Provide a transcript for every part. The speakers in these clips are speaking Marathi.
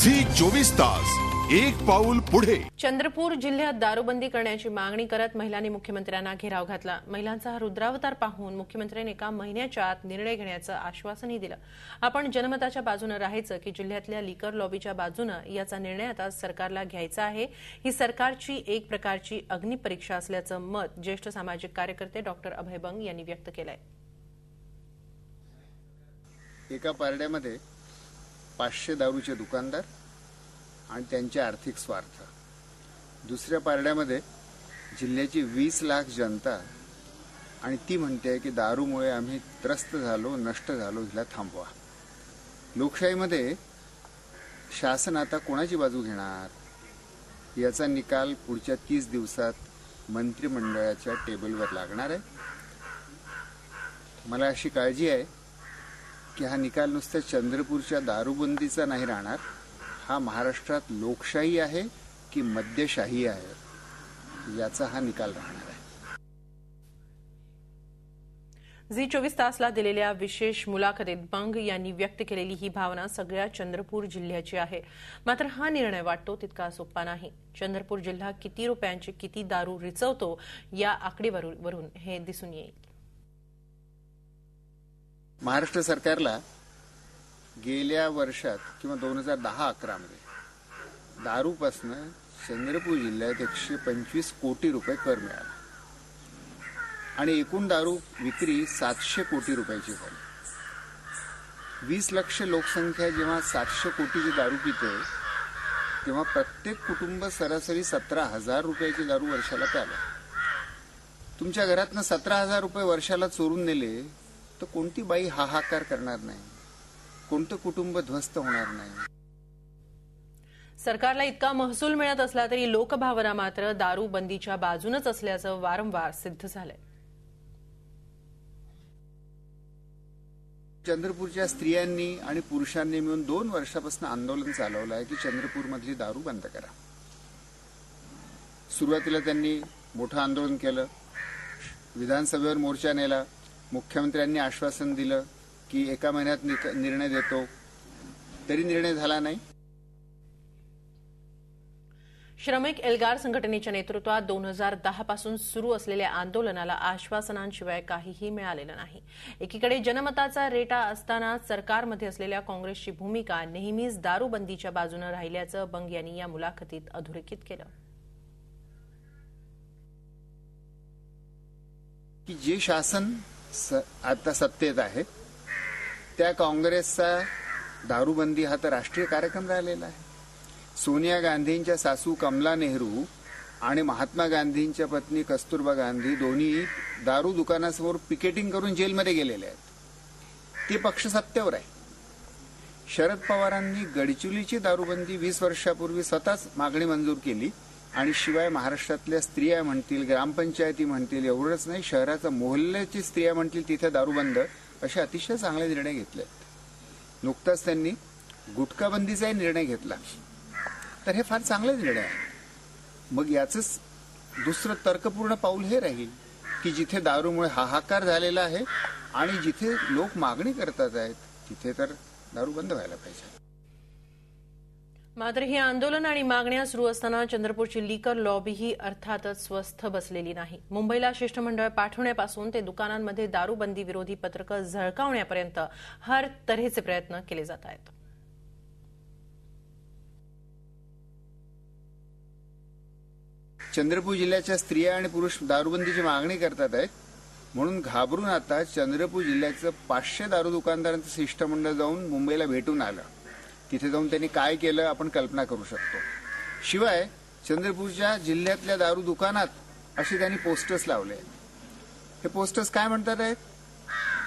झी 24 तास एक पाऊल पुढे। चंद्रपूर जिल्ह्यात दारूबंदी करण्याची मागणी करत महिलांनी मुख्यमंत्र्यांना घेराव घातला। महिलांचा हा रुद्रावतार पाहून मुख्यमंत्र्यांनी एका महिन्याच्या आत निर्णय घेण्याचं आश्वासनही दिलं। आपण जनमताच्या बाजूने राहायचं की जिल्ह्यातल्या लिकर लॉबीच्या बाजूने याचा निर्णय आता सरकारला घ्यायचा आहे। ही सरकारची एक प्रकारची अग्निपरीक्षा असल्याचं मत ज्येष्ठ सामाजिक कार्यकर्ते डॉक्टर अभय बंग यांनी व्यक्त केलंय। एका पारड्यामध्ये 500 दारूचे दुकानदार आणि त्यांचे आर्थिक स्वार्थ, दुसऱ्या पारड्यामध्ये जिल्ह्याची 20 लाख जनता आणि ती म्हणते की दारूमुळे आम्ही त्रस्त झालो, नष्ट झालो, हिला थांबवा। लोकशाहीमध्ये शासन आता कोणाची बाजू घेणार याचा निकाल पुढच्या 30 दिवसात मंत्रिमंडळाच्या टेबलवर लागणार आहे। मला अशी काळजी आहे की हा निकाल नुसत्या चंद्रपूरच्या दारूबंदीचा नाही राहणार, हा महाराष्ट्रात लोकशाही आहे की मद्यशाही आहे याचा हा निकाल राहणार आहे। झी 24 तासला दिलेल्या विशेष मुलाखतीत बंग यांनी व्यक्त केलेली ही भावना सगळ्या चंद्रपूर जिल्ह्याची आहे। मात्र हा निर्णय वाटतो तितका सोपा नाही। चंद्रपूर जिल्हा किती रुपयांची किती दारू रिचवतो या आकडेवारीवरून हे दिसून येईल। महाराष्ट्र सरकारला गेल्या वर्षात किंवा 2010-11 मध्ये दारूपासून चंद्रपूर जिल्ह्यात 125 कोटी रुपये कर मिळाला आणि एकूण दारू विक्री 700 कोटी रुपयाची झाली। 20 लाख लोकसंख्या जेव्हा 700 कोटीची दारू पिते तेव्हा प्रत्येक कुटुंब सरासरी 17,000 रुपयाची दारू वर्षाला प्याला। तुमच्या घरातनं 17,000 रुपये वर्षाला चोरून नेले तर कोणती बाई हाहाकार करणार नाही, कोणतं कुटुंब ध्वस्त होणार नाही। सरकारला इतका महसूल मिळत असला तरी लोकभावना मात्र दारूबंदीच्या बाजूनच असल्याचं वारंवार सिद्ध झालंय। चंद्रपूरच्या स्त्रियांनी आणि पुरुषांनी मिळून 2 वर्षापासून आंदोलन चालवलं आहे की चंद्रपूरमधली दारू बंद करा। सुरुवातीला त्यांनी मोठं आंदोलन केलं, विधानसभेवर मोर्चा नेला, मुख्यमंत्र्यांनी आश्वासन दिलं की एका महिन्यात निर्णय देतो, तरी निर्णय झाला नाही। श्रमिक एल्गार संघटनेच्या नेतृत्वात 2010 पासून सुरू असलेल्या आंदोलनाला आश्वासनांशिवाय काहीही मिळालेलं नाही। एकीकडे जनमताचा रेटा असताना सरकारमध्ये असलेल्या काँग्रेसची भूमिका नेहमीच दारूबंदीच्या बाजूने राहिल्याचं बंग यांनी या मुलाखतीत अधोरेखित केलं। की जे शासन आता सत्तेत आहे त्या काँग्रेसचा दारूबंदी हा तर राष्ट्रीय कार्यक्रम राहिलेला आहे। सोनिया गांधींच्या सासू कमला नेहरू आणि महात्मा गांधींच्या पत्नी कस्तुरबा गांधी दोन्ही दारू दुकानासमोर पिकेटिंग करून जेलमध्ये गेलेले आहेत। ते पक्ष सत्तेवर आहे। शरद पवारांनी गडचिरोलीची दारूबंदी 20 वर्षापूर्वी स्वतःच मागणी मंजूर केली आणि शिवाय महाराष्ट्रातल्या स्त्रिया म्हणतील, ग्रामपंचायती म्हणतील, एवढंच नाही शहराच्या मोहल्ल्याची स्त्रिया म्हणतील तिथे दारूबंद, असे अतिशय चांगले निर्णय घेतले। नुकताच त्यांनी गुटखाबंदीचाही निर्णय घेतला, तर हे फार चांगले निर्णय आहे। मग याचंच दुसरं तर्कपूर्ण पाऊल हे राहील की जिथे दारूमुळे हाहाकार झालेला आहे आणि जिथे लोक मागणी करतात आहेत तिथे तर दारू बंद व्हायला पाहिजे। मात्र ही आंदोलन आणि मागण्या सुरू असताना चंद्रपूरची लिकर लॉबी ही अर्थातच स्वस्थ बसलेली नाही। मुंबईला शिष्टमंडळ पाठवण्यापासून ते दुकानांमध्ये दारूबंदी विरोधी पत्रकं झळकावण्यापर्यंत हर तऱ्हेचे प्रयत्न केले जात आहेत। चंद्रपूर जिल्ह्याच्या स्त्रिया आणि पुरुष दारूबंदीची मागणी करतात आहेत म्हणून घाबरून आता चंद्रपूर जिल्ह्याचं 500 दारू दुकानदारांचं शिष्टमंडळ जाऊन मुंबईला भेटून आलं। तिथे जाऊन त्यांनी काय केलं आपण कल्पना करू शकतो। शिवाय चंद्रपूरच्या जिल्ह्यातल्या दारू दुकानात असे त्यांनी पोस्टर्स लावले। हे पोस्टर्स काय म्हणतात आहेत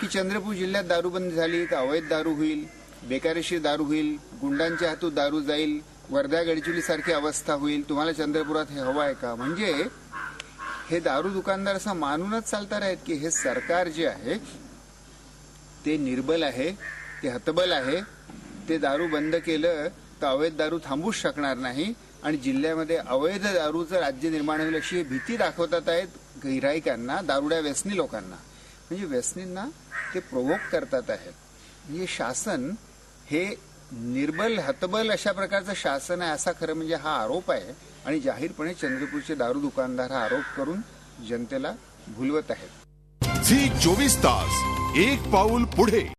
की चंद्रपूर जिल्ह्यात दारूबंदी झाली तर अवैध दारू होईल, बेकायदेशीर दारू होईल, गुंडांच्या हातून दारू जाईल, वर्धा गडचिरोली सारखी अवस्था होईल, तुम्हाला चंद्रपुरात हे हवं आहे का? म्हणजे हे दारू दुकानदार असं मानूनच चालतात आहेत की हे सरकार जे आहे ते निर्बल आहे, ते हतबल आहे, ते दारू बंद केलं तर अवैध दारू थांबूच शकणार नाही आणि जिल्ह्यामध्ये अवैध दारूचं राज्य निर्माण होईल अशी भीती दाखवतात आहेत गिऱ्हाईकांना, दारुड्या व्यसनी लोकांना। म्हणजे व्यसनींना ते प्रोव्होक करतात आहेत। म्हणजे शासन हे निर्बल हतबल अशा प्रकारचं शासन आहे असा खरं म्हणजे हा आरोप आहे आणि जाहीरपणे चंद्रपूरचे दारू दुकानदार हा आरोप करून जनतेला भुलवत आहेत. झी 24 तास एक पाऊल पुढे.